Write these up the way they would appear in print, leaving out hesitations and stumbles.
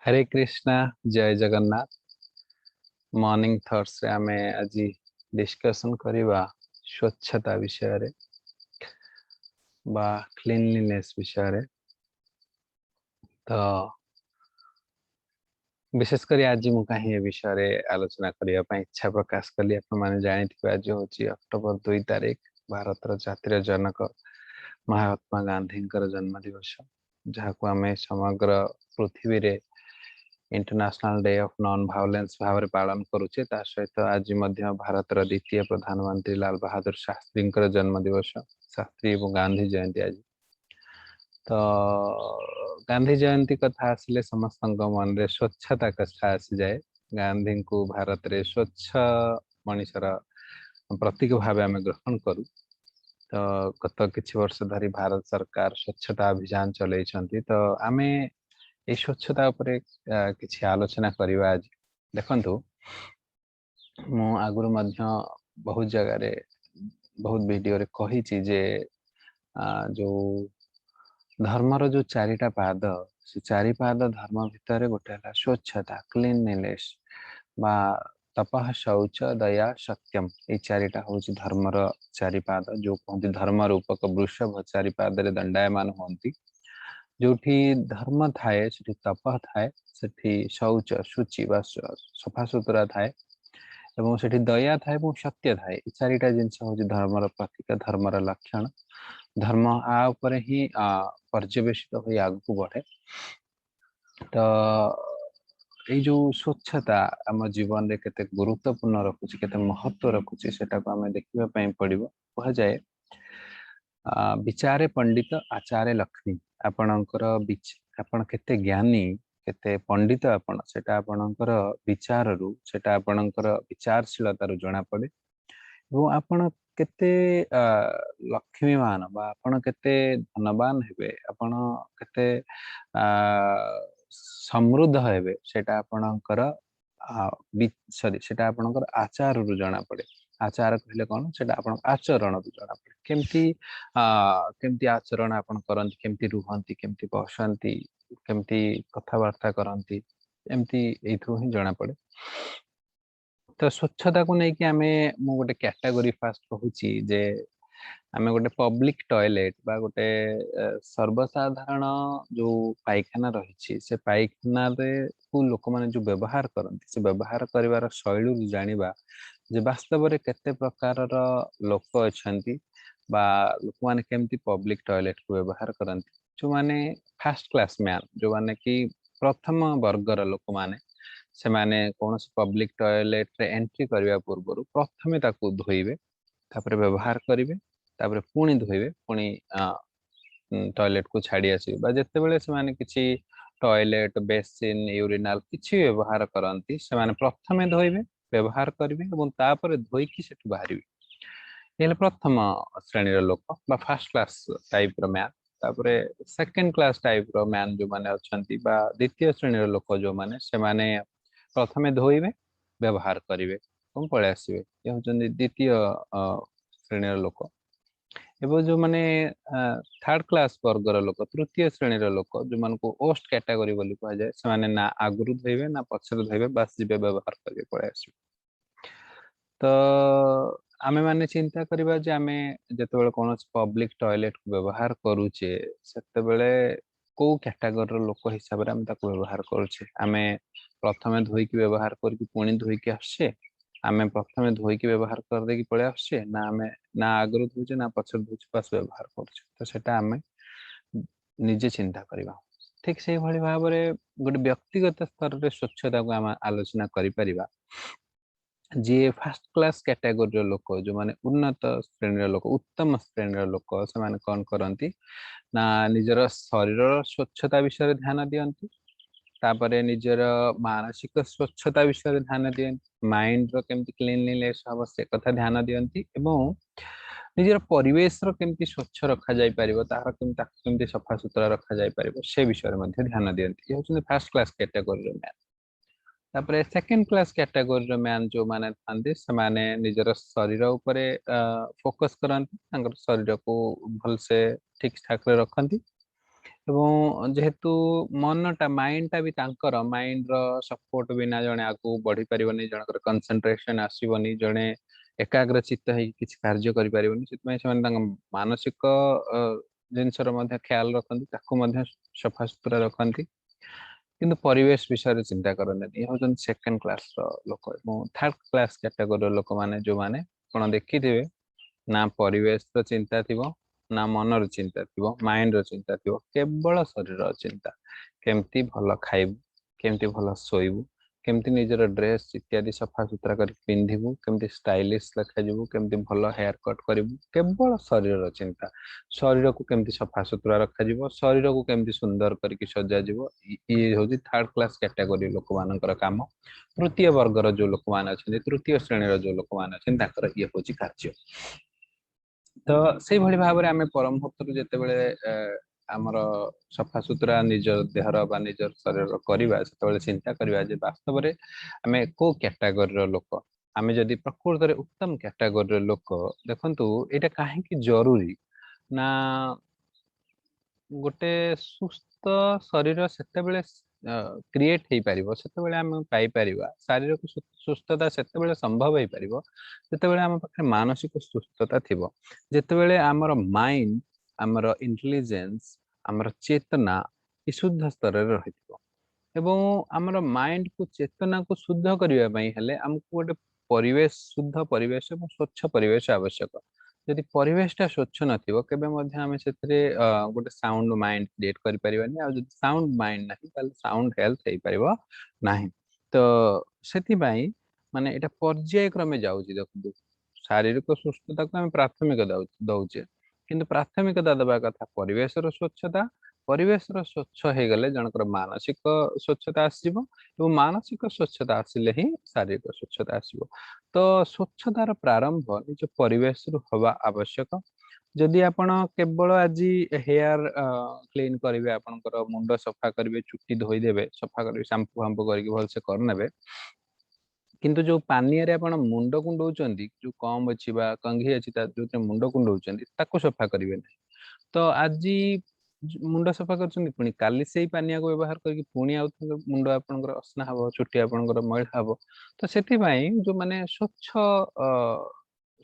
हरे कृष्णा जय Jagannath. Morning thoughts रे आमे आज डिस्कशन करिबा स्वच्छता विषय रे बा क्लीनलीनेस विषय रे। तो विशेष करी आज मु कहीं ए विषय रे आलोचना करिया पई इच्छा प्रकाश कली। आपण माने जानिथिबे आज होची अक्टोबर 2 तारिख भारतर जातीय जनक महात्मा गांधींकर जन्म दिवस, जहाको आमे समग्र पृथ्वी रे international day of non violence भाव में पालन करुचे। ता सहित आज मध्य भारतर द्वितीय प्रधानमंत्री लाल बहादुर शास्त्री जन्म दिवस, शास्त्री और गांधी जयंती आज। तो गांधी जयंती कथा आसिले समस्त मन रे स्वच्छता कथा आसी जाए। गांधी को भारत रे स्वच्छ मनीषर प्रतीक भाव आम ग्रहण करूँ। तो गत किछि वर्ष धरी भारत सरकार स्वच्छता अभियान चलै छंती। तो आमे ए स्वच्छता उपरे किछि आलोचना करिवा आज। देखंतु मु आगुरु मध्य बहुत जगह रे बहुत वीडियो रे कही छि जे जो धर्मर जो चारिटा पाद, से चारि पाद धर्म भितर गोटे हला स्वच्छता क्लीनलीनेस बा तपः शौच दया सत्यम। ये चारिटा होछि धर्मर चारि पाद, जो कहते धर्म रूपक वृषभ चारि पाद रे दंडायमान होती। जोठी धर्म थाए सेठी तप थाए, सेठी शौच शुचि बा सफा सुतरा थाए, एवं सेठी दया थाए एवं सत्य थाए। ये चारिटा जिनस होछि धर्मर प्रतीक, धर्मर लक्षण। धर्म आ उपरे ही पर्यवेसित होई आगु बढ़े। तो ये जो स्वच्छता आम जीवन रे केते गुरुत्वपूर्ण रखुछि, केते महत्व रखुछि, सेटा को आमे देखिबा पई पड़िबो। कह जाए विचारे पंडित आचारे लक्ष्मी। आपणकर आपण केते ज्ञानी केते पंडित आपण, सेटा आपणकर विचार रु, सेटा आपणकर विचारशीलता रु जणा पड़े। एवं आपण केते लक्ष्मीवान बा आपण केते धनवान हेबे, आपण केते समृद्ध हेबे, सेटा आपणकर सॉरी सेटा आपणकर आचार रु जणा पड़े। आचार कहले कौन, सेटा आपण आचरण रु जणा पड़े। केमती आचरण आपण करंती, केमती रुहंती, केमती बसंती, केमती कथावार्ता करंती, एमती एथु ही जणा पड़े। तो स्वच्छता को लेकिन आमे मु गोटे कैटेगरी फास्ट कहूची जे आमे गोटे पब्लिक टॉयलेट बा गोटे सर्वसाधारण जो पायखाना रही, से पायखाना रे को लोक माने जो व्यवहार करंती, से व्यवहार करिवार शैली जानिबा जे वास्तव रे केते प्रकार लोक अछंती बा लोक माने केमती पब्लिक टॉयलेट को व्यवहार करंती। जो माने फर्स्ट क्लास मैन, जो माने कि प्रथम वर्गर लोक माने, से माने कौन पब्लिक टॉयलेट रे एंट्री करने पूर्व प्रथमे ताकू धोइबे, तापर व्यवहार करिवे, तापर पुणी धोइबे, पुणी टॉयलेट को छाड़ी आसिबे। बा जते बेले से माने किछि टॉयलेट बेसिन यूरिनाल किछि व्यवहार करंती, से माने प्रथमे धोइबे, व्यवहार करिवे एवं तापर धोइकी सेठु बाहरिबे। ये प्रथम श्रेणी रो लोक बा फर्स्ट क्लास टाइप रो मैन। तापरे सेकंड क्लास टाइप रो मैन जो माने अछंती बा द्वितीय श्रेणी रो लोक जो माने, से माने प्रथमे धोइबे, व्यवहार करिवे और पळे आसिबे। ये होचंदी द्वितीय श्रेणी रो लोक। एवं जो माने थर्ड क्लास वर्गर लोक, तृतीय श्रेणी रो लोक, जो मान को ओस्ट कैटेगरी बोली कहा जाए, से माने ना आगुरु धोइबे ना पछरु धोइबे, बस जिबे व्यवहार करिवे पळे आसिबे। तो आमे माने चिंता करिबा जे आमे जेतेबेले कोन पब्लिक टॉयलेट को व्यवहार करूचे, सेतेबेले को कैटेगरी रो लोक हिसाब रे आमे ताको व्यवहार करूचे। आमे प्रथमे धोइकी व्यवहार करके पुणी धोइकी आसे, आमे प्रथमे धोइकी व्यवहार कर देकी पळे आसे, ना आमे ना आगरु धोचे ना पछर धोचे, बस व्यवहार करछे। तो सेटा आमे निजे चिंता करिबा। ठीक से भली भाव रे गोटे व्यक्तिगत स्तर रे स्वच्छता को आमे आलोचना करि परिबा। जी फर्स्ट क्लास कैटेगरी लोक, जो माने उन्नत श्रेणी लोक, उत्तम श्रेणी लोक, से माने कौन करंती ना निजर शरीर स्वच्छता विषय ध्यान दियंती, तापरे निजर मानसिक स्वच्छता विषय ध्यान दियंती, माइंड रो केमती क्लीनलीनेस हबो से कथा ध्यान दियंती, एवं निजर परिवेश रो केमती स्वच्छ रखा जाय परिबो, तार केमती सफा सुतरा रखा जाय परिबो, से विषय मध्ये ध्यान दियंती। ये होचंदी फर्स्ट क्लास कैटेगरी रो मैन। तापरे सेकंड क्लास कैटेगरी रो मैन जो माने थांती, से माने निजर शरीर उपरे फोकस करंती, तांकर शरीर को भल से ठीक ठाक रे रखंती, ଏବଂ ଯେହେତु ମନଟା ମାଇंडଟା ବି ତାଙ୍କର ମାइंडର ସपोर्ट बिना जणे आगु बढ़ी परिबनी जनकर कंसंट्रेशन आसीबनी जणे एकाग्र चित्त ହେଇକି କିଛି କାର୍ଯ୍ୟ କରିପାରିବନି ସେଥିପାଇଁ ସେମାନେ ତାଙ୍କ ମାନସିକ ଜିନିଷର ମଧ୍ୟ ଖ୍ୟାଲ ରଖନ୍ତି ତାକୁ ମଧ୍ୟ ସଫାସୁତୁରା ରଖନ୍ତି କିନ୍ତୁ ପରିବେଶ ବିଷୟରେ ଚିନ୍ତା କରନ୍ତିନି ଇଏ ହଉଛନ୍ତି ସେକେଣ୍ଡ କ୍ଲାସର ଲୋକ ଏବଂ ଥାର୍ଡ କ୍ଲାସ କ୍ୟାଟାଗୋରୀର ଲୋକମାନେ ଯୋଉମାନେ ଆପଣ ଦେଖିଥିବେ ନା ପରିବେଶର ଚିନ୍ତା ଥିବ ନା ମନର ଚିନ୍ତା ଥିବ ମାଇंडର ଚିନ୍ତା ଥିବ କେବଳ ଶରୀରର ଚିନ୍ତା କେମିତି ଭଲ ଖାଇବୁ କେମିତି ଭଲ ଶୋଇବୁ କେମିତି ନିଜର ଡ୍ରେସ୍ ଇତ୍ୟାଦି ସଫାସୁତୁରା କରି ପିନ୍ଧିବୁ କେମିତି ଷ୍ଟାଇଲିଶ ଦେଖାଯିବୁ କେମିତି ଭଲ ହେୟାର କଟ୍ କରିବୁ କେବଳ ଶରୀରର ଚିନ୍ତା ଶରୀରକୁ କେମିତି ସଫାସୁତୁରା ରଖାଯିବ ଶରୀରକୁ କେମିତି ସୁନ୍ଦର କରିକି ସଜାଯିବ ଇଏ ହଉଛି ଥାର୍ଡ କ୍ଲାସ କ୍ୟାଟାଗୋରୀ ଲୋକମାନଙ୍କର କାମ ତୃତୀୟ ବର୍ଗର ଯୋଉ ଲୋକମାନେ ଅଛନ୍ତି ତୃତୀୟ ଶ୍ରେଣୀର ଯୋଉ ଲୋକମାନେ ଅଛନ୍ତି ତାଙ୍କର ଇଏ ହଉଛି କାର୍ଯ୍ୟ ତ ସେଇଭଳି ଭାବରେ ଆମେ ପରମ ଭକ୍ତରୁ ଯେତେବେଳେ ଆମର ସଫାସୁତୁରା ନିଜ ଦେହର ବା ନିଜ ଶରୀରର କରିବା ସେତେବେଳେ ଚିନ୍ତା କରିବା ଯେ ବାସ୍ତବରେ ଆମେ କୋଉ କ୍ୟାଟାଗୋରୀର ଲୋକ ଆମେ ଯଦି ପ୍ରକୃତରେ ଉତ୍ତମ କ୍ୟାଟାଗୋରୀର ଲୋକ ଦେଖନ୍ତୁ ଏଇଟା କାହିଁକି ଜରୁରୀ ନା ଗୋଟେ ସୁସ୍ଥ ଶରୀର ସେତେବେଳେ କ୍ରିଏଟ ହେଇପାରିବ ସେତେବେଳେ ଆମେ ପାଇପାରିବା ଶାରୀରିକ ସୁସ୍ଥତା ସେତେବେଳେ ସମ୍ଭବ ହେଇପାରିବ ଯେତେବେଳେ ଆମ ପାଖରେ ମାନସିକ ସୁସ୍ଥତା ଥିବ ଯେତେବେଳେ ଆମର ମାଇଣ୍ଡ ଆମର ଇଣ୍ଟେଲିଜେନ୍ସ ଆମର ଚେତନା ଶୁଦ୍ଧ ସ୍ତରରେ ରହିଥିବ ଏବଂ ଆମର ମାଇଣ୍ଡକୁ ଚେତନାକୁ ଶୁଦ୍ଧ କରିବା ପାଇଁ ହେଲେ ଆମକୁ ଗୋଟେ ପରିବେଶ ଶୁଦ୍ଧ ପରିବେଶ ଏବଂ ସ୍ୱଚ୍ଛ ପରିବେଶ ଆବଶ୍ୟକ ଯଦି ପରିବେଶଟା ସ୍ୱଚ୍ଛ ନଥିବ କେବେ ମଧ୍ୟ ଆମେ ସେଥିରେ ଗୋଟେ ସାଉଣ୍ଡ ମାଇଣ୍ଡ କ୍ରିଏଟ କରିପାରିବାନି ଆଉ ଯଦି ସାଉଣ୍ଡ ମାଇଣ୍ଡ ନାହିଁ ତାହେଲେ ସାଉଣ୍ଡ ହେଲ୍ଥ ହେଇପାରିବ ନାହିଁ ତ ସେଥିପାଇଁ ମାନେ ଏଇଟା ପର୍ଯ୍ୟାୟକ୍ରମେ ଯାଉଛି ଦେଖନ୍ତୁ ଶାରୀରିକ ସୁସ୍ଥତାକୁ ଆମେ ପ୍ରାଥମିକ ଦଉଛେ କିନ୍ତୁ ପ୍ରାଥମିକତା ଦେବା କଥା ପରିବେଶର ସ୍ୱଚ୍ଛତା ପରିବେଶର ସ୍ୱଚ୍ଛ ହେଇଗଲେ ଜଣଙ୍କର ମାନସିକ ସ୍ୱଚ୍ଛତା ଆସିଯିବ ଏବଂ ମାନସିକ ସ୍ୱଚ୍ଛତା ଆସିଲେ ହିଁ ଶାରୀରିକ ସ୍ୱଚ୍ଛତା ଆସିବ ତ ସ୍ୱଚ୍ଛତାର ପ୍ରାରମ୍ଭ ନିଜ ପରିବେଶରୁ ହବା ଆବଶ୍ୟକ ଯଦି ଆପଣ କେବଳ ଆଜି ହେୟାର କ୍ଲିନ କରିବେ ଆପଣଙ୍କର ମୁଣ୍ଡ ସଫା କରିବେ ଚୁଟି ଧୋଇଦେବେ ସଫା କରିବେ ସାମ୍ପୁ ଫାମ୍ପୁ କରିକି ଭଲସେ କରିନେବେ କିନ୍ତୁ ଯୋଉ ପାନିଆରେ ଆପଣ ମୁଣ୍ଡ କୁଣ୍ଡଉଛନ୍ତି ଯୋଉ କମ୍ ଅଛି ବା କଙ୍ଘି ଅଛି ତା ଯୋଉଥିରେ ମୁଣ୍ଡ କୁଣ୍ଡଉଛନ୍ତି ତାକୁ ସଫା କରିବେ ନାହିଁ ତ ଆଜି ମୁଣ୍ଡ ସଫା କରୁଛନ୍ତି ପୁଣି କାଲି ସେଇ ପାନିଆକୁ ବ୍ୟବହାର କରିକି ପୁଣି ଆଉ ମୁଣ୍ଡ ଆପଣଙ୍କର ଅସନା ହବ ଚୁଟି ଆପଣଙ୍କର ମଇଳା ହବ ତ ସେଥିପାଇଁ ଯୋଉମାନେ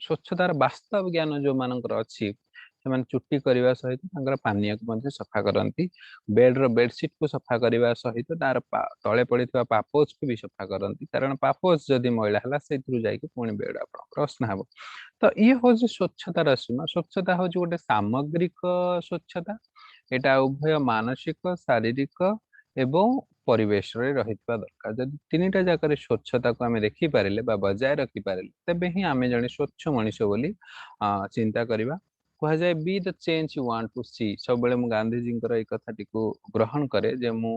ସ୍ୱଚ୍ଛତାର ବାସ୍ତବ ଜ୍ଞାନ ଯୋଉମାନଙ୍କର ଅଛି ସେମାନେ ଚୁଟି କରିବା ସହିତ ତାଙ୍କର ପାନିଆକୁ ମଧ୍ୟ ସଫା କରନ୍ତି ବେଡର ବେଡସିଟ୍କୁ ସଫା କରିବା ସହିତ ତାର ତଳେ ପଡିଥିବା ପାପୋଛକୁ ବି ସଫା କରନ୍ତି କାରଣ ପାପୋଛ ଯଦି ମଇଳା ହେଲା ସେଇଥିରୁ ଯାଇକି ପୁଣି ବେଡ ଆପଣଙ୍କର ଅସନା ହବ ତ ଇଏ ହଉଛି ସ୍ୱଚ୍ଛତାର ସୀମା ସ୍ୱଚ୍ଛତା ହଉଛି ଗୋଟେ ସାମଗ୍ରିକ ସ୍ୱଚ୍ଛତା ଏଇଟା ଉଭୟ ମାନସିକ ଶାରୀରିକ ଏବଂ ପରିବେଶରେ ରହିଥିବା ଦରକାର ଯଦି ତିନିଟା ଜାଗାରେ ସ୍ୱଚ୍ଛତାକୁ ଆମେ ଦେଖିପାରିଲେ ବା ବଜାୟ ରଖିପାରିଲେ ତେବେ ହିଁ ଆମେ ଜଣେ ସ୍ୱଚ୍ଛ ମଣିଷ ବୋଲି ଚିନ୍ତା କରିବା କୁହାଯାଏ be the change you want to see ସବୁବେଳେ ମୁଁ ଗାନ୍ଧିଜୀଙ୍କର ଏଇ କଥାଟିକୁ ଗ୍ରହଣ କରେ ଯେ ମୁଁ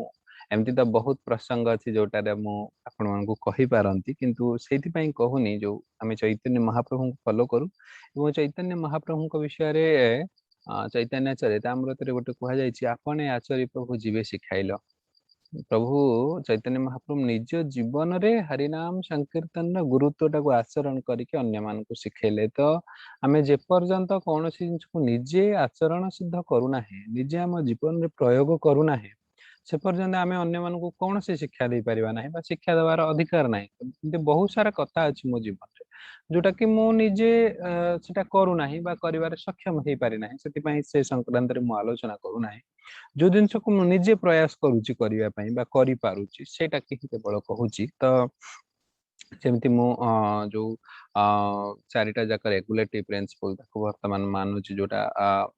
ଏମିତି ତ ବହୁତ ପ୍ରସଙ୍ଗ ଅଛି ଯୋଉଟାରେ ମୁଁ ଆପଣମାନଙ୍କୁ କହିପାରନ୍ତି କିନ୍ତୁ ସେଇଥିପାଇଁ କହୁନି ଯୋଉ ଆମେ ଚୈତନ୍ୟ ମହାପ୍ରଭୁଙ୍କୁ ଫଲୋ କରୁ ଏବଂ ଚୈତନ୍ୟ ମହାପ୍ରଭୁଙ୍କ ବିଷୟରେ ଚୈତନ୍ୟ ଚରିତାମୃତରେ ଗୋଟେ କୁହାଯାଇଛି ଆପଣ ଆଚରି ପ୍ରଭୁ ଯିବେ ଶିଖାଇଲ ପ୍ରଭୁ ଚୈତନ୍ୟ ମହାପ୍ରଭୁ ନିଜ ଜୀବନରେ ହରିନାମ ସଂକୀର୍ତ୍ତନର ଗୁରୁତ୍ୱଟାକୁ ଆଚରଣ କରିକି ଅନ୍ୟମାନଙ୍କୁ ଶିଖେଇଲେ ତ ଆମେ ଯେପର୍ଯ୍ୟନ୍ତ କୌଣସି ଜିନିଷକୁ ନିଜେ ଆଚରଣ ସିଦ୍ଧ କରୁନାହିଁ ନିଜେ ଆମ ଜୀବନରେ ପ୍ରୟୋଗ କରୁନାହିଁ ସେ ପର୍ଯ୍ୟନ୍ତ ଆମେ ଅନ୍ୟମାନଙ୍କୁ କୌଣସି ଶିକ୍ଷା ଦେଇପାରିବା ନାହିଁ ବା ଶିକ୍ଷା ଦେବାର ଅଧିକାର ନାହିଁ ଏମିତି ବହୁତ ସାରା କଥା ଅଛି ମୋ ଜୀବନରେ ଯୋଉଟା କି ମୁଁ ନିଜେ ସେଟା କରୁନାହିଁ ବା କରିବାରେ ସକ୍ଷମ ହେଇପାରି ନାହିଁ ସେଥିପାଇଁ ସେ ସଂକ୍ରାନ୍ତରେ ମୁଁ ଆଲୋଚନା କରୁନାହିଁ ଯୋଉ ଜିନିଷକୁ ମୁଁ ନିଜେ ପ୍ରୟାସ କରୁଛି କରିବା ପାଇଁ ବା କରିପାରୁଛି ସେଇଟା ହିଁ କେବଳ କହୁଛି ତ ଯେମିତି ମୁଁ ଯୋଉ ଚାରିଟା ଯାକ ରେଗୁଲେଟିଭ ପ୍ରିନ୍ସିପଲ ତାକୁ ବର୍ତ୍ତମାନ ମାନୁଛି ଯୋଉଟା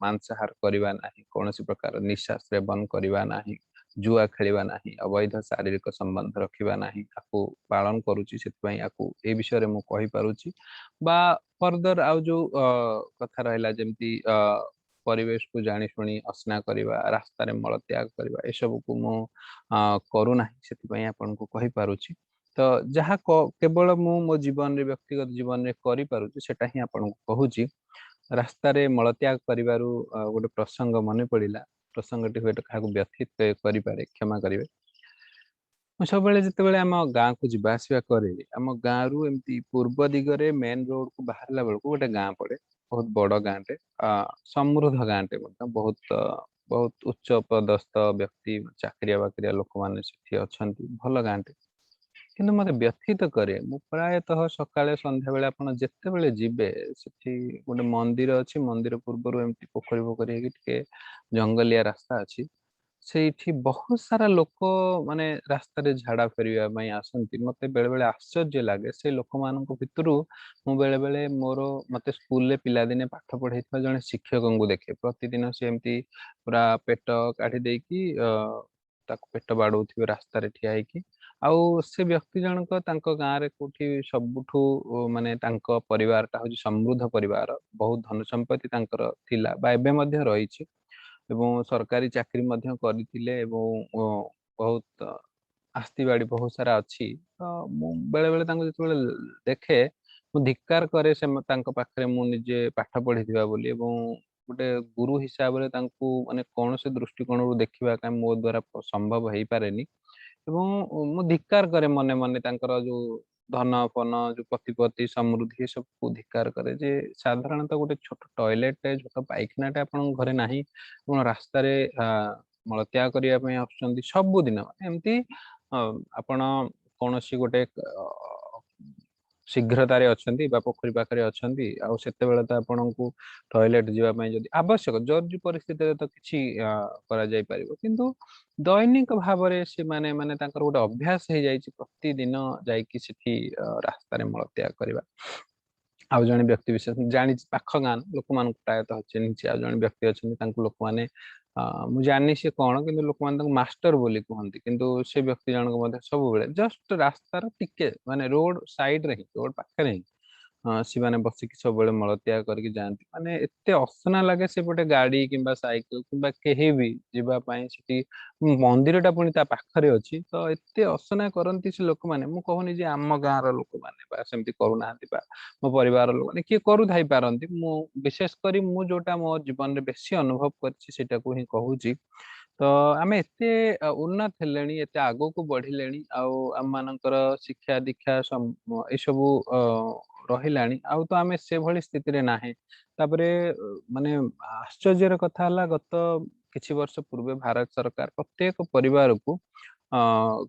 ମାଂସାହାର କରିବା ନାହିଁ କୌଣସି ପ୍ରକାର ନିଶା ସେବନ କରିବା ନାହିଁ ଜୁଆ ଖେଳିବା ନାହିଁ ଅବୈଧ ଶାରୀରିକ ସମ୍ବନ୍ଧ ରଖିବା ନାହିଁ ତାକୁ ପାଳନ କରୁଛି ସେଥିପାଇଁ ଆକୁ ଏ ବିଷୟରେ ମୁଁ କହିପାରୁଛି ବା ଫର୍ଦର ଆଉ ଯୋଉ କଥା ରହିଲା ଯେମିତି ପରିବେଶକୁ ଜାଣି ଶୁଣି ଅସନା କରିବା ରାସ୍ତାରେ ମଳତ୍ୟାଗ କରିବା ଏସବୁକୁ ମୁଁ କରୁନାହିଁ ସେଥିପାଇଁ ଆପଣଙ୍କୁ କହିପାରୁଛି ତ ଯାହା କେବଳ ମୁଁ ମୋ ଜୀବନରେ ବ୍ୟକ୍ତିଗତ ଜୀବନରେ କରିପାରୁଛି ସେଟା ହିଁ ଆପଣଙ୍କୁ କହୁଛି ରାସ୍ତାରେ ମଳତ୍ୟାଗ କରିବାରୁ ଗୋଟେ ପ୍ରସଙ୍ଗ ମନେ ପଡିଲା ପ୍ରସଙ୍ଗଟି ହୁଏତ କାହାକୁ ବ୍ୟଥିତ କରିପାରେ କ୍ଷମା କରିବେ ମୁଁ ସବୁବେଳେ ଯେତେବେଳେ ଆମ ଗାଁକୁ ଯିବା ଆସିବା କରେ ଆମ ଗାଁରୁ ଏମିତି ପୂର୍ବ ଦିଗରେ ମେନ୍ ରୋଡକୁ ବାହାରିଲା ବେଳକୁ ଗୋଟେ ଗାଁ ପଡେ ବହୁତ ବଡ ଗାଁଟେ ସମୃଦ୍ଧ ଗାଁଟେ ମଧ୍ୟ ବହୁତ बहुत उच्च पदस्थ व्यक्ति चाकरिया बाकरिया लोक मैंने अच्छी भल गाँटे किंतु मते व्यथित करे मु प्रायतः सकाळे संध्या बेले आपण जेतेबेले जिबे सेठी गोटे मंदिर अछि मंदिर पूर्वरु एमती पोखरी पोखरी हेकि टिके जंगलिया रास्ता अछि ସେଇଠି ବହୁତ ସାରା ଲୋକ ମାନେ ରାସ୍ତାରେ ଝାଡା ଫେରିବା ପାଇଁ ଆସନ୍ତି ମତେ ବେଳେ ବେଳେ ଆଶ୍ଚର୍ଯ୍ୟ ଲାଗେ ସେ ଲୋକମାନଙ୍କ ଭିତରୁ ମୁଁ ବେଳେ ବେଳେ ମତେ ସ୍କୁଲରେ ପିଲାଦିନେ ପାଠ ପଢେଇଥିବା ଜଣେ ଶିକ୍ଷକଙ୍କୁ ଦେଖେ ପ୍ରତିଦିନ ସେ ଏମିତି ପୁରା ପେଟ କାଢି ଦେଇକି ତାକୁ ପେଟ ବାଡଉଥିବେ ରାସ୍ତାରେ ଠିଆ ହେଇକି ଆଉ ସେ ବ୍ୟକ୍ତି ଜଣକ ତାଙ୍କ ଗାଁରେ କୋଉଠି ସବୁଠୁ ମାନେ ତାଙ୍କ ପରିବାରଟା ହଉଛି ସମୃଦ୍ଧ ପରିବାର ବହୁତ ଧନ ସମ୍ପତ୍ତି ତାଙ୍କର ଥିଲା ବା ଏବେ ମଧ୍ୟ ରହିଛି ଏବଂ ସରକାରୀ ଚାକିରି ମଧ୍ୟ କରିଥିଲେ ଏବଂ ବହୁତ ଆସ୍ତି ବାଡି ବହୁତ ସାରା ଅଛି ତ ମୁଁ ବେଳେ ବେଳେ ତାଙ୍କୁ ଯେତେବେଳେ ଦେଖେ ମୁଁ ଧିକ୍କାର କରେ ତାଙ୍କ ପାଖରେ ମୁଁ ନିଜେ ପାଠ ପଢିଥିବା ବୋଲି ଏବଂ ଗୋଟେ ଗୁରୁ ହିସାବରେ ତାଙ୍କୁ ମାନେ କୌଣସି ଦୃଷ୍ଟିକୋଣରୁ ଦେଖିବା କାଇଁ ମୋ ଦ୍ଵାରା ସମ୍ଭବ ହେଇପାରେନି ଏବଂ ମୁଁ ଧିକ୍କାର କରେ ମନେ ମନେ ତାଙ୍କର ଯୋଉ ଧନ ଫନ ଯୋଉ ପ୍ରତିପତ୍ତି ସମୃଦ୍ଧି ଏ ସବୁକୁ ଧିକ୍କାର କରେ ଯେ ସାଧାରଣତଃ ଗୋଟେ ଛୋଟ ଟଏଲେଟ ଛୋଟ ପାଇଖାନାଟେ ଆପଣଙ୍କ ଘରେ ନାହିଁ ଆପଣ ରାସ୍ତାରେ ମଳତ୍ୟାଗ କରିବା ପାଇଁ ଆସୁଛନ୍ତି ସବୁଦିନ ଏମିତି ଆପଣ କୌଣସି ଗୋଟେ ଶୀଘ୍ରତାରେ ଅଛନ୍ତି ବା ପୋଖରୀ ପାଖରେ ଅଛନ୍ତି ଆଉ ସେତେବେଳେ ତ ଆପଣଙ୍କୁ ଟଏଲେଟ ଯିବା ପାଇଁ ଯଦି ଆବଶ୍ୟକ ଜରୁରୀ ପରିସ୍ଥିତିରେ ତ କିଛି କରାଯାଇ ପାରିବ କିନ୍ତୁ ଦୈନିକ ଭାବରେ ସେମାନେ ମାନେ ତାଙ୍କର ଗୋଟେ ଅଭ୍ୟାସ ହେଇଯାଇଛି ପ୍ରତିଦିନ ଯାଇକି ସେଠି ରାସ୍ତାରେ ମଳତ୍ୟାଗ କରିବା ଆଉ ଜଣେ ବ୍ୟକ୍ତି ବିଶେଷ ଜାଣିଛି ପାଖ ଗାଁ ଲୋକମାନଙ୍କୁ ପ୍ରାୟତଃ ଚିହ୍ନିଛି ଆଉ ଜଣେ ବ୍ୟକ୍ତି ଅଛନ୍ତି ତାଙ୍କୁ ଲୋକମାନେ ମୁଁ ଜାଣିନି ସେ କଣ କିନ୍ତୁ ଲୋକମାନେ ତାଙ୍କୁ ମାଷ୍ଟର ବୋଲି କୁହନ୍ତି କିନ୍ତୁ ସେ ବ୍ୟକ୍ତି ଜଣକ ମଧ୍ୟ ସବୁବେଳେ ଜଷ୍ଟ ରାସ୍ତାର ଟିକେ ମାନେ ରୋଡ ସାଇଡରେ ହିଁ ରୋଡ ପାଖରେ ହିଁ ସେମାନେ ବସିକି ସବୁବେଳେ ମଳତ୍ୟାଗ କରିକି ଯାଆନ୍ତି ମାନେ ଏତେ ଅସନା ଲାଗେ ସେପଟେ ଗାଡି କିମ୍ବା ସାଇକେଲ କିମ୍ବା କେହି ବି ଯିବା ପାଇଁ ସେଠି ମନ୍ଦିରଟା ପୁଣି ତା ପାଖରେ ଅଛି ତ ଏତେ ଅସନା କରନ୍ତି ସେ ଲୋକମାନେ ମୁଁ କହୁନି ଯେ ଆମ ଗାଁର ଲୋକମାନେ ବା ସେମିତି କରୁନାହାନ୍ତି ବା ମୋ ପରିବାର ଲୋକମାନେ କିଏ କରୁଥାଇ ପାରନ୍ତି ମୁଁ ବିଶେଷ କରି ମୁଁ ଯୋଉଟା ମୋ ଜୀବନରେ ବେଶୀ ଅନୁଭବ କରିଛି ସେଇଟାକୁ ହିଁ କହୁଛି ତ ଆମେ ଏତେ ଉନ୍ନତ ହେଲେଣି ଏତେ ଆଗକୁ ବଢିଲେଣି ଆଉ ଆମ ମାନଙ୍କର ଶିକ୍ଷା ଦୀକ୍ଷା ଏସବୁ ରହିଲାଣି ଆଉ ତ ଆମେ ସେଭଳି ସ୍ଥିତିରେ ନାହିଁ ତାପରେ ମାନେ ଆଶ୍ଚର୍ଯ୍ୟର କଥା ହେଲା ଗତ କିଛି ବର୍ଷ ପୂର୍ବେ ଭାରତ ସରକାର ପ୍ରତ୍ୟେକ ପରିବାରକୁ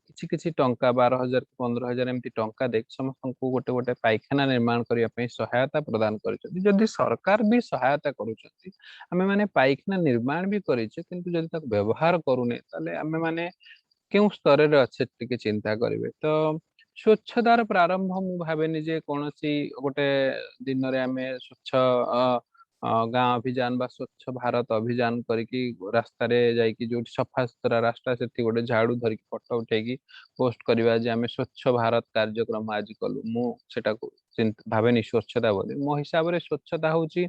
କିଛି କିଛି ଟଙ୍କା 12,000 15,000 ଏମିତି ଟଙ୍କା ଦେଇକି ସମସ୍ତଙ୍କୁ ଗୋଟେ ଗୋଟେ ପାଇଖାନା ନିର୍ମାଣ କରିବା ପାଇଁ ସହାୟତା ପ୍ରଦାନ କରିଛନ୍ତି ଯଦି ସରକାର ବି ସହାୟତା କରୁଛନ୍ତି ଆମେ ମାନେ ପାଇଖାନା ନିର୍ମାଣ ବି କରିଛୁ କିନ୍ତୁ ଯଦି ତାକୁ ବ୍ୟବହାର କରୁନେ ତାହେଲେ ଆମେ ମାନେ କେଉଁ ସ୍ତରରେ ଅଛେ ଟିକେ ଚିନ୍ତା କରିବେ ତ ସ୍ୱଚ୍ଛତାର ପ୍ରାରମ୍ଭ ମୁଁ ଭାବେନି ଯେ କୌଣସି ଗୋଟେ ଦିନରେ ଆମେ ସ୍ୱଚ୍ଛ ଗାଁ ଅଭିଯାନ ବା ସ୍ୱଚ୍ଛ ଭାରତ ଅଭିଯାନ କରିକି ରାସ୍ତାରେ ଯାଇକି ଯୋଉଠି ସଫାସୁତୁରା ରାସ୍ତା ସେଠି ଗୋଟେ ଝାଡୁ ଧରିକି ଫଟୋ ଉଠେଇକି ପୋଷ୍ଟ କରିବା ଯେ ଆମେ ସ୍ୱଚ୍ଛ ଭାରତ କାର୍ଯ୍ୟକ୍ରମ ଆଜି କଲୁ ମୁଁ ସେଟାକୁ ଭାବେନି ସ୍ୱଚ୍ଛତା ବୋଲି ମୋ ହିସାବରେ ସ୍ୱଚ୍ଛତା ହଉଛି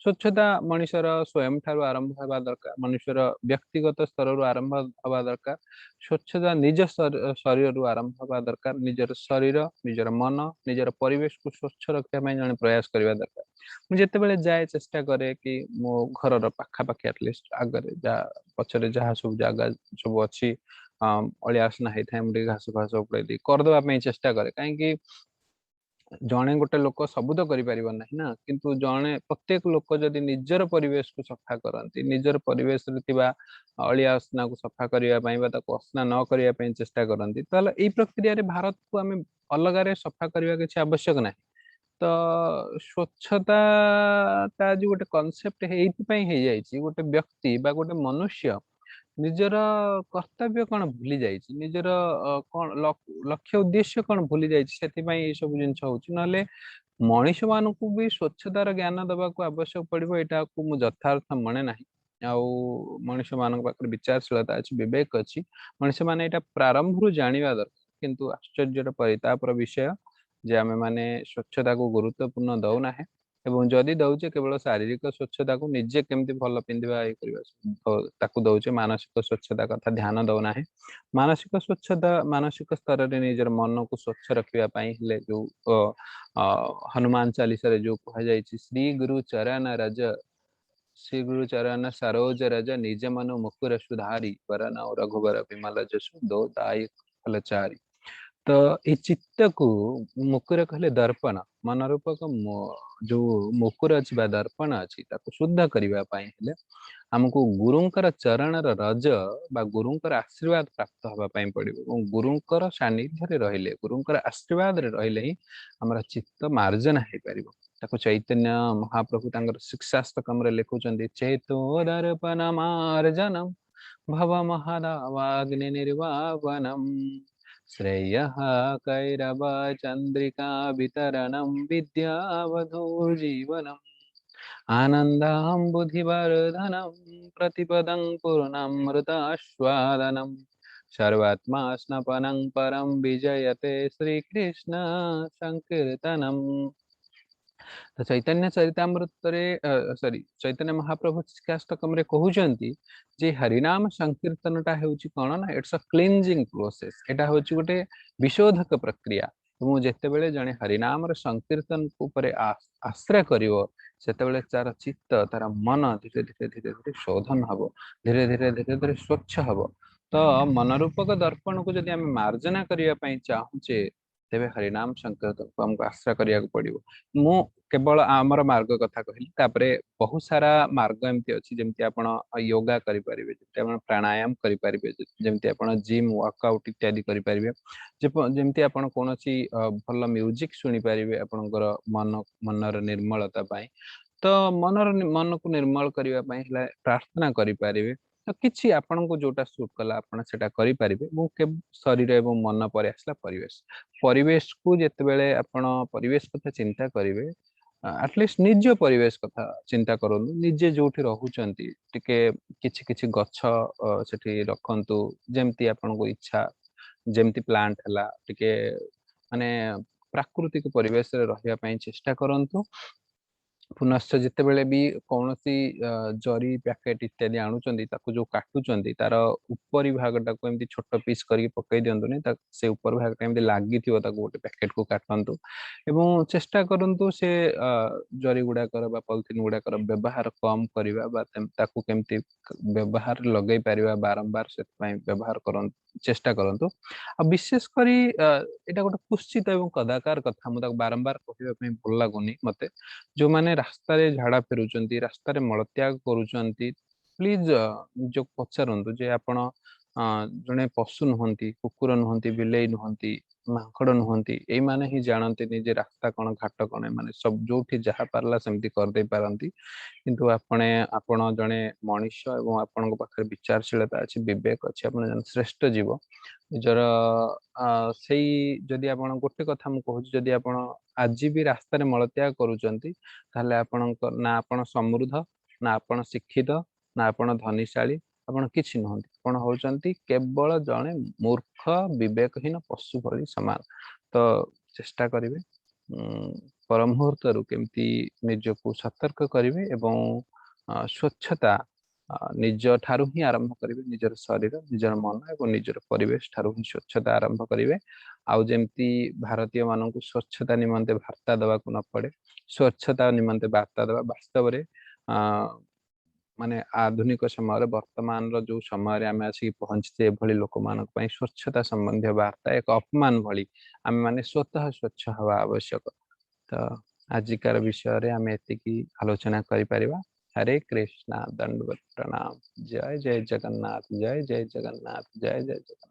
ସ୍ୱଚ୍ଛତା ମଣିଷର ସ୍ୱୟଂ ଠାରୁ ଆରମ୍ଭ ହେବା ଦରକାର ମନୁଷ୍ୟର ବ୍ୟକ୍ତିଗତ ସ୍ତରରୁ ଆରମ୍ଭ ହେବା ଦରକାର ସ୍ୱଚ୍ଛତା ନିଜ ଶରୀରରୁ ଆରମ୍ଭ ହେବା ଦରକାର ନିଜର ଶରୀର ନିଜର ମନ ନିଜର ପରିବେଶକୁ ସ୍ୱଚ୍ଛ ରଖିବା ପାଇଁ ଜଣେ ପ୍ରୟାସ କରିବା ଦରକାର ମୁଁ ଯେତେବେଳେ ଯାଏ ଚେଷ୍ଟା କରେ କି ମୋ ଘରର ପାଖାପାଖି ଆଟଲିଷ୍ଟ ଆଗରେ ଯାହା ପଛରେ ଯାହା ସବୁ ଜାଗା ସବୁ ଅଛି ଅଳିଆ ଆସନା ହେଇଥାଏ ମୁଁ ଟିକେ ଘାସ ଫାସ ଉପଡେଇ ଦେଇ କରିଦବା ପାଇଁ ଚେଷ୍ଟା କରେ କାହିଁକି ଜଣେ ଗୋଟେ ଲୋକ ସବୁ ତ କରିପାରିବ ନାହିଁ ନା କିନ୍ତୁ ଜଣେ ପ୍ରତ୍ୟେକ ଲୋକ ଯଦି ନିଜର ପରିବେଶକୁ ସଫା କରନ୍ତି ନିଜର ପରିବେଶରେ ଥିବା ଅଳିଆ ଅସନାକୁ ସଫା କରିବା ପାଇଁ ବା ତାକୁ ଅସନା ନ କରିବା ପାଇଁ ଚେଷ୍ଟା କରନ୍ତି ତାହେଲେ ଏଇ ପ୍ରକ୍ରିୟାରେ ଭାରତକୁ ଆମେ ଅଲଗାରେ ସଫା କରିବା କିଛି ଆବଶ୍ୟକ ନାହିଁ ତ ସ୍ୱଚ୍ଛତା ଟା ଯୋଉ ଗୋଟେ କନସେପ୍ଟ ଏଇଥିପାଇଁ ହେଇଯାଇଛି ଗୋଟେ ବ୍ୟକ୍ତି ବା ଗୋଟେ ମନୁଷ୍ୟ ନିଜର କର୍ତ୍ତବ୍ୟ କଣ ଭୁଲି ଯାଇଛି ନିଜର କଣ ଲକ୍ଷ୍ୟ ଉଦ୍ଦେଶ୍ୟ କଣ ଭୁଲି ଯାଇଛି ସେଥିପାଇଁ ଏଇ ସବୁ ଜିନିଷ ହଉଛି ନହେଲେ ମଣିଷ ମାନଙ୍କୁ ବି ସ୍ୱଚ୍ଛତାର ଜ୍ଞାନ ଦେବାକୁ ଆବଶ୍ୟକ ପଡିବ ଏଇଟାକୁ ମୁଁ ଯଥାର୍ଥ ମନେ ନାହିଁ ଆଉ ମଣିଷ ମାନଙ୍କ ପାଖରେ ବିଚାରଶୀଳତା ଅଛି ବିବେକ ଅଛି ମଣିଷ ମାନେ ଏଇଟା ପ୍ରାରମ୍ଭରୁ ଜାଣିବା ଦରକାର କିନ୍ତୁ ଆଶ୍ଚର୍ଯ୍ୟର ପରିତାପର ବିଷୟ ଯେ ଆମେ ମାନେ ସ୍ୱଚ୍ଛତାକୁ ଗୁରୁତ୍ୱପୂର୍ଣ୍ଣ ଦଉନାहे ଏବଂ ଯଦି ଦଉଛେ କେବଳ ଶାରୀରିକ ସ୍ୱଚ୍ଛତାକୁ ନିଜେ କେମିତି ଭଲ ପିନ୍ଧିବା ଇଏ କରିବା ତାକୁ ଦଉଛେ ମାନସିକ ସ୍ୱଚ୍ଛତା କଥା ଧ୍ୟାନ ଦଉନାହିଁ ମାନସିକ ସ୍ୱଚ୍ଛତା ମାନସିକ ସ୍ତରରେ ନିଜର ମନକୁ ସ୍ୱଚ୍ଛ ରଖିବା ପାଇଁ ହେଲେ ଯୋଉ ହନୁମାନ ଚାଳିଶାରେ ଯୋଉ କୁହାଯାଇଛି ଶ୍ରୀ ଗୁରୁ ଚରଣ ରଜ ଶ୍ରୀ ଗୁରୁ ଚରଣ ସରୋଜ ରଜ ନିଜ ମନ ମୁକୁର ସୁଧାରି ବରନ ରଘୁବର ବିମଲ ଯଶୁ ଦୋ ଦାଇ ଫଲଚାରି तो ये चित्त को मुकुर कहले दर्पण मन रूपक जो मुकुर अच्छी दर्पण अच्छी शुद्ध करने आमको गुरुंकर चरणर रज बा गुरुंकर आशीर्वाद प्राप्त हवापाई पड़ो गुरुंकर सानिध्य रहिले गुरुंकर आशीर्वाद रहिले ही आमर चित्त मार्जन हो पार ताको चैतन्य महाप्रभु तांकर शिक्षास्तकम लिखुंट चेतो दर्पण मार्जनम भव महादावाग्नि निर्वापनम श्रेय कैरव चंद्रिका वितरणम विद्यावधो जीवनम आनन्दाम्बुधिवर्धनं प्रतिपदं पूर्णामृतास्वादनं सर्वात्मा स्नपनं परं विजयते श्रीकृष्ण संकीर्तनम्। तो चैतन्य चरितामृत सॉरी चैतन्य महाप्रभु शिक्षाष्टकम रे कहउचंती जे हरिनाम संकीर्तनटा हेउची कोन ना इट्स अ क्लींजिंग प्रोसेस एटा होची गोटे विशोधक प्रक्रिया मु जेतेबेले जणे हरिनाम रे संकीर्तन ऊपर आश्रय करिवो सेतेबेले तार चित्त तार मन धीरे धीरे धीरे धीरे शोधन हबो धीरे धीरे धीरे धीरे स्वच्छ हबो तो मनरूपक दर्पण को जदि आमे मार्जना करिया पई चाहुचे तेबे हरिनाम संकीर्तन को हमको आश्रय करिया पड़िबो मु केवल आमर मार्ग कथा कहली तापरे बहुत सारा मार्ग एमती अछि जेमती आपण योगा करि परिबे जेमती आपण प्राणायाम करि परिबे जेमती आपण जिम वर्कआउट इत्यादि करि परिबे जेमती आपण कोनोसी भल म्यूजिक सुनि परिबे आपणकर मनर निर्मलता पाई तो मन को निर्मल करने प्रार्थना करें तो किसी आपण को जोटा सुट कला आपण सेटा करि परिबे शरीर एवं मन पर आसला परिवेश परिवेश को जेतेबेले आपण परिवेश कथा चिंता करिवे एटलिस्ट निज परिवेश कथा चिंता करନ୍ତୁ निजे जोठी रहउचंती टिके किछि किछि गच्छ सेठी रखंतु जेमती आपण को इच्छा जेमती प्लांट हला टिके माने प्राकृतिक परिवेश रे रहिया पई चेष्टा करନ୍ତୁ पुनश्च जितेबेले भी कौन सी जरी पैकेट इत्यादि आणुचंदी ताको जो काटुचंदी तार उपरी भागटा को एमती छोट पीस करके पकई दियंतुनी से ऊपर भागटा एमती लागी थिवो ताको गोटे पैकेट को काटंतु एवं चेष्टा करंतु से जरी गुडाकर बा पॉलिथिन गुडाकर व्यवहार कम करबा बा ताको केमती व्यवहार लगै परिबा बारंबार से व्यवहार करंतु चेष्टा करंतु आ विशेष करी एटा गोटे कुश्चित एवं कदाकार कथा मु ताको बारंबार कहबा पई भल लागुनी मते जो माने रास्ता रे झाड़ा फेरुचंती रास्ता रे मलत्याग करूचंती प्लीज जो पचारंतु जे आपण जने पशु नुहंती कुकुर नुहंती बिलेई नुहंती मांकड़ नुहंती एई माने ही जानते नि जे रास्ता कोन घाट कोन माने सब जोठी जहा पारला सेमती कर दे पारंती किंतु आपण जने मनुष्य एवं आपण पाखरे विचारशीलता अछि विवेक अछि आपण जन श्रेष्ठ जीव निजर सेई जदि आपण गोटे कथा मु कहूची जदि आपण आज भी रास्ता रे मलत्याग करूचंती ताहले आपणक ना आपण समृद्ध ना आपण शिक्षित ना आपण धनीशाली आपण किछि नहंती आपण होचंती केवल जणे मूर्ख विवेकहीन पशु भली समान तो चेष्टा करिवे पर मुहूर्त रु केमती निजको सतर्क करिवे एवं स्वच्छता निज ठारू ही आरंभ करिवे निजर शरीर निजर मन एवं निजर परिवेश ठारू ही स्वच्छता आरंभ करिवे आउ जेमती भारतीय मानक स्वच्छता निमंते वार्ता दवा को न पड़े स्वच्छता निमंते वार्ता दवा वास्तव रे माने आधुनिक समय वर्तमान रो जो समय आम आसिक पहुंचते एभली लोक मानक पई स्वच्छता संबंधी वार्ता एक अपमान भली आम माने स्वतः स्वच्छ हवा आवश्यक तो आजिकार विषय रे आम एतिकी आलोचना करि परिबा हरे कृष्णा दंडवत प्रणाम जय जय जगन्नाथ जय जय जगन्नाथ जय जय जगन्नाथ।